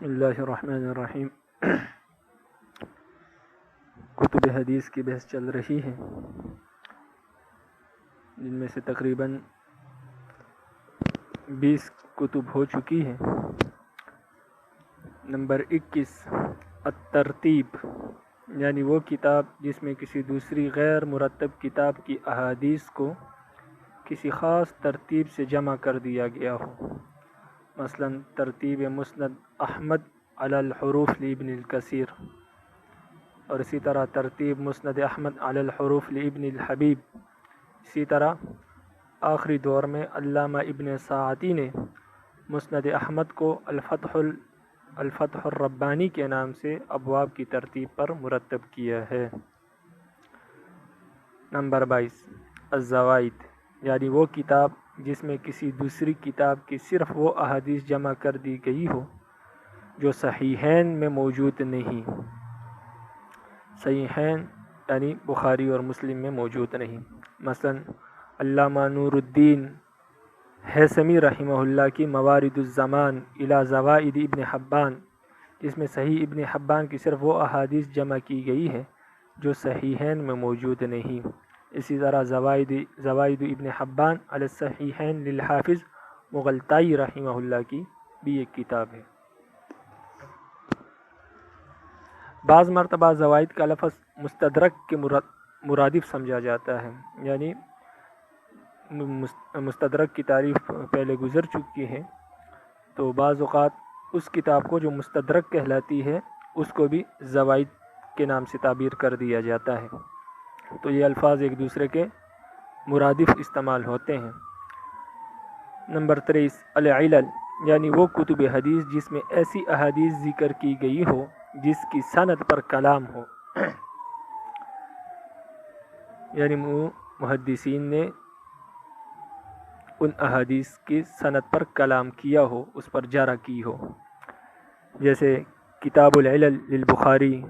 بسم اللہ الرحمن الرحیم۔ کتب حدیث کی بحث چل رہی ہے، جن میں سے تقریباً 20 کتب ہو چکی ہیں۔ نمبر 21 الترتیب، یعنی وہ کتاب جس میں کسی دوسری غیر مرتب کتاب کی احادیث کو کسی خاص ترتیب سے جمع کر دیا گیا ہو، مثلا ترتیب مسند احمد علی الحروف لابن الکثیر، اور اسی طرح ترتیب مسند احمد علی الحروف لابن الحبیب۔ اسی طرح آخری دور میں علامہ ابن ساعتی نے مسند احمد کو الفتح الربانی کے نام سے ابواب کی ترتیب پر مرتب کیا ہے۔ نمبر 22 الزوائد، یعنی وہ کتاب جس میں کسی دوسری کتاب کی صرف وہ احادیث جمع کر دی گئی ہو جو صحیحین میں موجود نہیں۔ صحیحین یعنی بخاری اور مسلم میں موجود نہیں۔ مثلا علامہ نور الدین ہیثمی رحمہ اللہ کی موارد الزمان الی زوائد ابن حبان، جس میں صحیح ابن حبان کی صرف وہ احادیث جمع کی گئی ہے جو صحیحین میں موجود نہیں۔ اسی طرح زوائد ابن حبان علی الصحیحین للحافظ مغلطائی رحمہ اللہ کی بھی ایک کتاب ہے۔ بعض مرتبہ زوائد کا لفظ مستدرک کے مرادف سمجھا جاتا ہے، یعنی مستدرک کی تعریف پہلے گزر چکی ہے، تو بعض اوقات اس کتاب کو جو مستدرک کہلاتی ہے اس کو بھی زوائد کے نام سے تعبیر کر دیا جاتا ہے، تو یہ الفاظ ایک دوسرے کے مرادف استعمال ہوتے ہیں۔ نمبر 23 العلل، یعنی وہ کتب حدیث جس میں ایسی احادیث ذکر کی گئی ہو جس کی سند پر کلام ہو، یعنی محدثین نے ان احادیث کی سند پر کلام کیا ہو، اس پر جرح کی ہو، جیسے کتاب العلل للبخاری،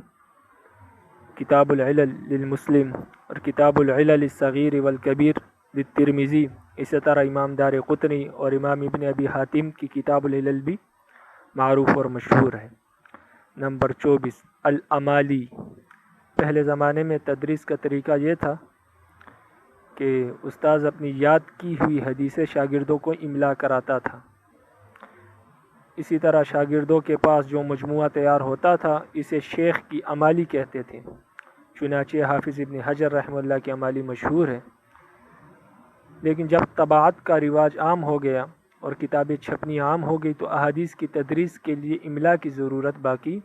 کتاب العلل للمسلم، اور کتاب العلل الصغیر والکبیر للترمذی۔ اسی طرح امام دار قطنی اور امام ابن ابی حاتم کی کتاب العلل بھی معروف اور مشہور ہے۔ نمبر 24 الامالی، پہلے زمانے میں تدریس کا طریقہ یہ تھا کہ استاذ اپنی یاد کی ہوئی حدیثیں شاگردوں کو املا کراتا تھا۔ اسی طرح شاگردوں کے پاس جو مجموعہ تیار ہوتا تھا اسے شیخ کی امالی کہتے تھے، چنانچہ حافظ ابن حجر رحمہ اللہ کی امالی مشہور ہے۔ لیکن جب طباعت کا رواج عام ہو گیا اور کتابیں چھپنی عام ہو گئی تو احادیث کی تدریس کے لیے املا کی ضرورت باقی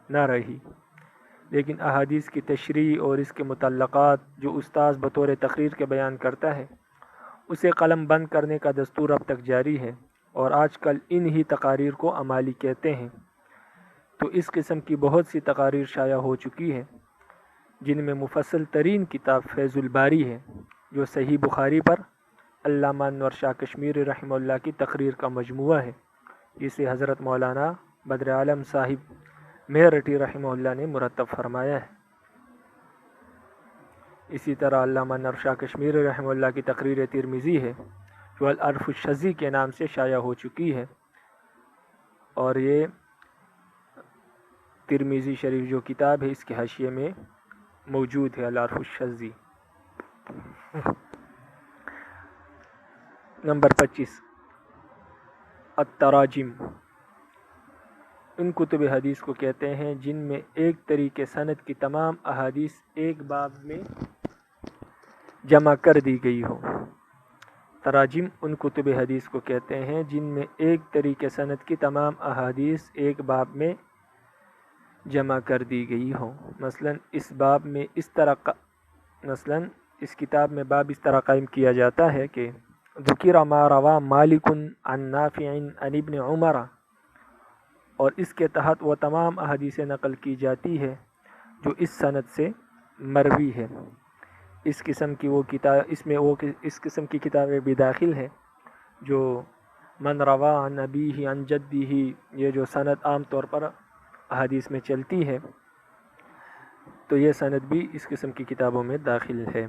نہ رہی، لیکن احادیث کی تشریح اور اس کے متعلقات جو استاذ بطور تقریر کے بیان کرتا ہے اسے قلم بند کرنے کا دستور اب تک جاری ہے، اور آج کل انہی تقاریر کو امالی کہتے ہیں۔ تو اس قسم کی بہت سی تقاریر شائع ہو چکی ہیں، جن میں مفصل ترین کتاب فیض الباری ہے، جو صحیح بخاری پر علامہ انور شاہ کشمیری رحمہ اللہ کی تقریر کا مجموعہ ہے، جسے حضرت مولانا بدر عالم صاحب میرٹھی رحمہ اللہ نے مرتب فرمایا ہے۔ اسی طرح علامہ انور شاہ کشمیری رحمہ اللہ کی تقریر ترمذی ہے، جو العرف الشذی کے نام سے شائع ہو چکی ہے، اور یہ ترمذی شریف جو کتاب ہے اس کے حاشیے میں موجود ہے العرف الشذی۔ نمبر 25 التراجم، ان کتب حدیث کو کہتے ہیں جن میں ایک طریقے سند کی تمام احادیث ایک باب میں جمع کر دی گئی ہو۔ تراجم ان کتب حدیث کو کہتے ہیں جن میں ایک طریقے سند کی تمام احادیث ایک باب میں جمع کر دی گئی ہو۔ مثلا اس کتاب میں باب اس طرح قائم کیا جاتا ہے کہ ذکر ما روا مالک عن نافع عن ابن عمر، اور اس کے تحت وہ تمام احادیثیں نقل کی جاتی ہے جو اس سند سے مروی ہے۔ اس قسم کی کتابیں بھی داخل ہیں جو من روا عن ابیہ عن جدہ، یہ جو سند عام طور پر احادیث میں چلتی ہے، تو یہ سند بھی اس قسم کی کتابوں میں داخل ہے۔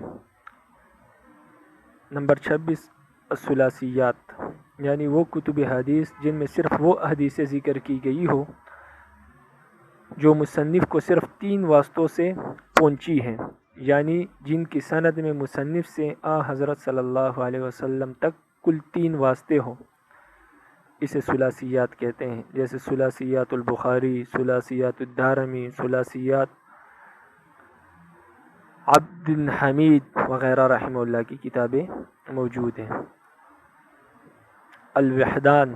نمبر 26 الثلاثیات، یعنی وہ کتب حدیث جن میں صرف وہ حدیثیں ذکر کی گئی ہو جو مصنف کو صرف 3 واسطوں سے پہنچی ہیں، یعنی جن کی سند میں مصنف سے حضرت صلی اللہ علیہ وسلم تک کل 3 واسطے ہوں، اسے ثلاثیات کہتے ہیں، جیسے ثلاثیات البخاری، ثلاثیات الدارمی، ثلاثیات عبد الحمید وغیرہ رحمہ اللہ کی کتابیں موجود ہیں۔ الوحدان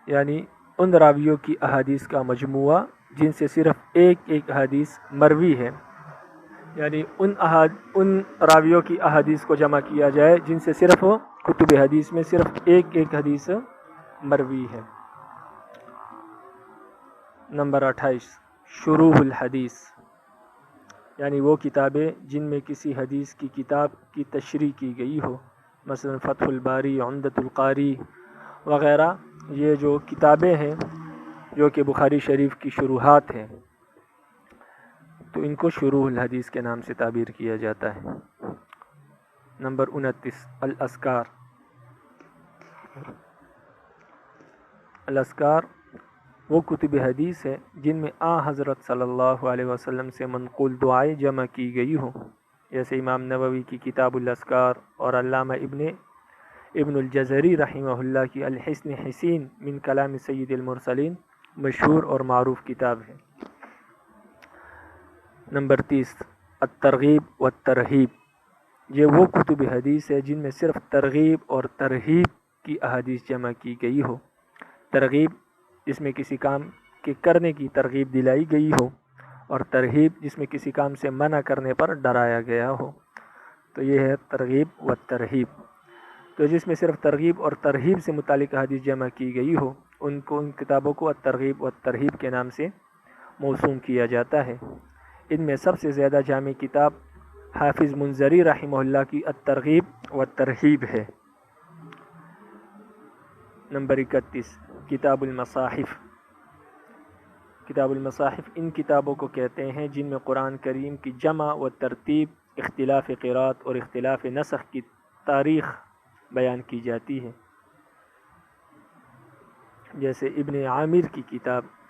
یعنی ان راویوں کی احادیث کا مجموعہ جن سے صرف ایک حدیث مروی ہے، یعنی ان راویوں کی احادیث کو جمع کیا جائے جن سے صرف کتب حدیث میں صرف ایک حدیث مروی ہے۔ نمبر 28 شروح الحدیث، یعنی وہ کتابیں جن میں کسی حدیث کی کتاب کی تشریح کی گئی ہو، مثلا فتح الباری، عمدۃ القاری وغیرہ۔ یہ جو کتابیں ہیں جو کہ بخاری شریف کی شروحات ہیں، تو ان کو شروح الحدیث کے نام سے تعبیر کیا جاتا ہے۔ نمبر 29 الاذکار۔ الاذکار وہ کتب حدیث ہے جن میں حضرت صلی اللہ علیہ وسلم سے منقول دعائیں جمع کی گئی ہوں، جیسے امام نووی کی کتاب الاذکار اور علامہ ابن الجزری رحمہ اللہ کی الحسن حسین من کلام سید المرسلین مشہور اور معروف کتاب ہے۔ نمبر 30 الترغیب والترہیب، یہ وہ کتب حدیث ہے جن میں صرف ترغیب اور ترہیب کی احادیث جمع کی گئی ہو۔ ترغیب جس میں کسی کام کے کرنے کی ترغیب دلائی گئی ہو، اور ترہیب جس میں کسی کام سے منع کرنے پر ڈرایا گیا ہو، تو یہ ہے ترغیب و ترہیب۔ تو جس میں صرف ترغیب اور ترہیب سے متعلق حدیث جمع کی گئی ہو، ان کتابوں کو الترغیب و ترہیب کے نام سے موسوم کیا جاتا ہے۔ ان میں سب سے زیادہ جامع کتاب حافظ منذری رحمہ اللہ کی الترغیب و ترہیب ہے۔ نمبر 31 کتاب المصاحف۔ کتاب المصاحف ان کتابوں کو کہتے ہیں جن میں قرآن کریم کی جمع و ترتیب، اختلاف قرات اور اختلاف نسخ کی تاریخ بیان کی جاتی ہے، جیسے ابن عامر کی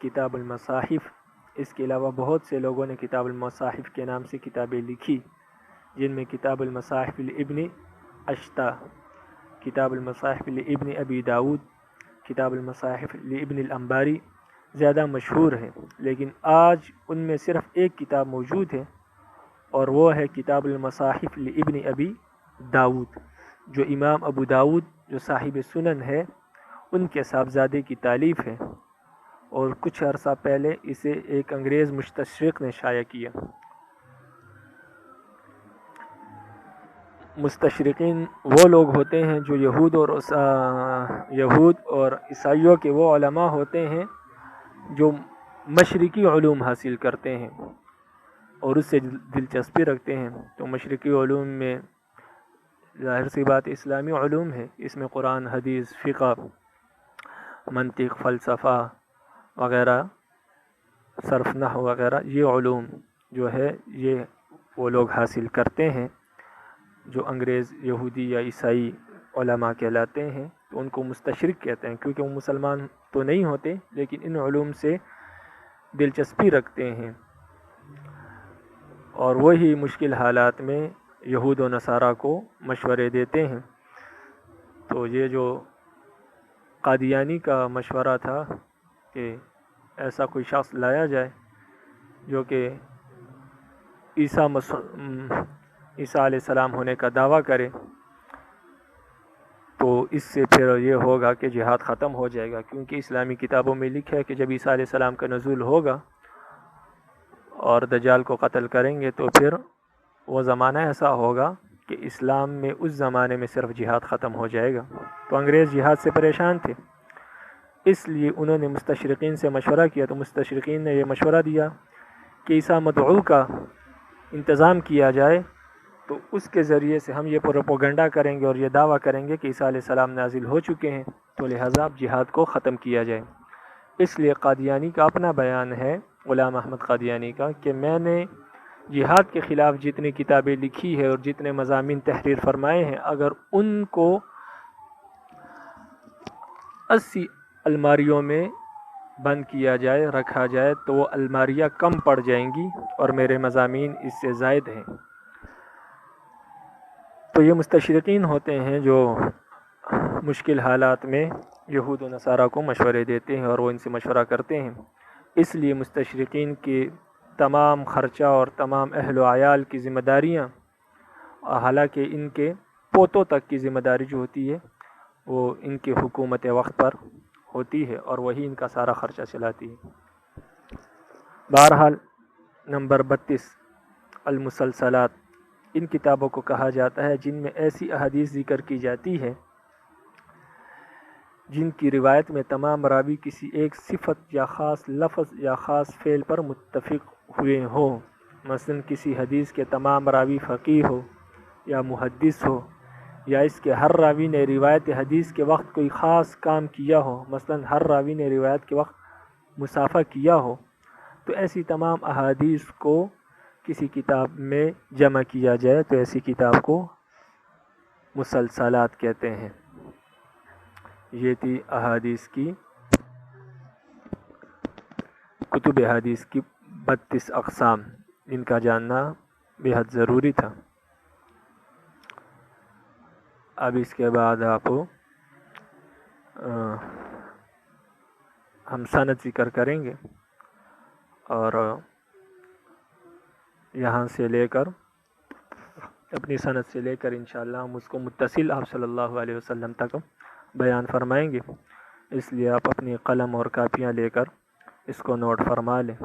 کتاب المصاحف۔ اس کے علاوہ بہت سے لوگوں نے کتاب المصاحف کے نام سے کتابیں لکھی، جن میں کتاب المصاحف لابن اشتا، کتاب المصاحف لابن ابی داود، کتاب المصاحف لابن الانباری زیادہ مشہور ہیں، لیکن آج ان میں صرف ایک کتاب موجود ہے، اور وہ ہے کتاب المصاحف لابن ابی داود، جو امام ابو داود جو صاحب سنن ہے ان کے صاحبزادے کی تالیف ہے، اور کچھ عرصہ پہلے اسے ایک انگریز مستشرق نے شائع کیا۔ مستشرقین وہ لوگ ہوتے ہیں جو یہود اور عیسائیوں کے وہ علماء ہوتے ہیں جو مشرقی علوم حاصل کرتے ہیں اور اس سے دلچسپی رکھتے ہیں۔ تو مشرقی علوم میں ظاہر سی بات اسلامی علوم ہے، اس میں قرآن، حدیث، فقہ، منطق، فلسفہ وغیرہ، صرف نحو وغیرہ، یہ علوم جو ہے یہ وہ لوگ حاصل کرتے ہیں جو انگریز، یہودی یا عیسائی علماء کہلاتے ہیں۔ تو ان کو مستشرق کہتے ہیں، کیونکہ وہ مسلمان تو نہیں ہوتے لیکن ان علوم سے دلچسپی رکھتے ہیں، اور وہی مشکل حالات میں یہود و نصارہ کو مشورے دیتے ہیں۔ تو یہ جو قادیانی کا مشورہ تھا کہ ایسا کوئی شخص لایا جائے جو کہ عیسیٰ علیہ السلام ہونے کا دعویٰ کرے، تو اس سے پھر یہ ہوگا کہ جہاد ختم ہو جائے گا، کیونکہ اسلامی کتابوں میں لکھا ہے کہ جب عیسیٰ علیہ السلام کا نزول ہوگا اور دجال کو قتل کریں گے، تو پھر وہ زمانہ ایسا ہوگا کہ اسلام میں اس زمانے میں صرف جہاد ختم ہو جائے گا۔ تو انگریز جہاد سے پریشان تھے، اس لیے انہوں نے مستشرقین سے مشورہ کیا، تو مستشرقین نے یہ مشورہ دیا کہ عیسیٰ مدعو کا انتظام کیا جائے، تو اس کے ذریعے سے ہم یہ پروپیگنڈا کریں گے اور یہ دعویٰ کریں گے کہ عیسیٰ علیہ السلام نازل ہو چکے ہیں، تو لہٰذا جہاد کو ختم کیا جائے۔ اس لیے قادیانی کا اپنا بیان ہے، غلام احمد قادیانی کا، کہ میں نے جہاد کے خلاف جتنی کتابیں لکھی ہے اور جتنے مضامین تحریر فرمائے ہیں، اگر ان کو 80 الماریوں میں بند کیا جائے، رکھا جائے، تو وہ الماریاں کم پڑ جائیں گی اور میرے مضامین اس سے زائد ہیں۔ تو یہ مستشرقین ہوتے ہیں جو مشکل حالات میں یہود و نصارہ کو مشورے دیتے ہیں اور وہ ان سے مشورہ کرتے ہیں۔ اس لیے مستشرقین کے تمام خرچہ اور تمام اہل و عیال کی ذمہ داریاں، حالانکہ ان کے پوتوں تک کی ذمہ داری جو ہوتی ہے وہ ان کی حکومت وقت پر ہوتی ہے اور وہی ان کا سارا خرچہ چلاتی ہے۔ بہرحال نمبر 32 المسلسلات، ان کتابوں کو کہا جاتا ہے جن میں ایسی احادیث ذکر کی جاتی ہے جن کی روایت میں تمام راوی کسی ایک صفت یا خاص لفظ یا خاص فعل پر متفق ہوئے ہوں۔ مثلا کسی حدیث کے تمام راوی فقیہ ہو یا محدث ہو، یا اس کے ہر راوی نے روایت حدیث کے وقت کوئی خاص کام کیا ہو، مثلا ہر راوی نے روایت کے وقت مسافہ کیا ہو، تو ایسی تمام احادیث کو کسی کتاب میں جمع کیا جائے تو ایسی کتاب کو مسلسلات کہتے ہیں۔ یہ تھی احادیث کی، کتب احادیث کی 32 اقسام، ان کا جاننا بے حد ضروری تھا۔ اب اس کے بعد آپ ہم سند ذکر کریں گے اور یہاں سے لے کر اپنی سند سے لے کر انشاءاللہ ہم اس کو متصل آپ صلی اللہ علیہ وسلم تک بیان فرمائیں گے۔ اس لیے آپ اپنی قلم اور کاپیاں لے کر اس کو نوٹ فرما لیں۔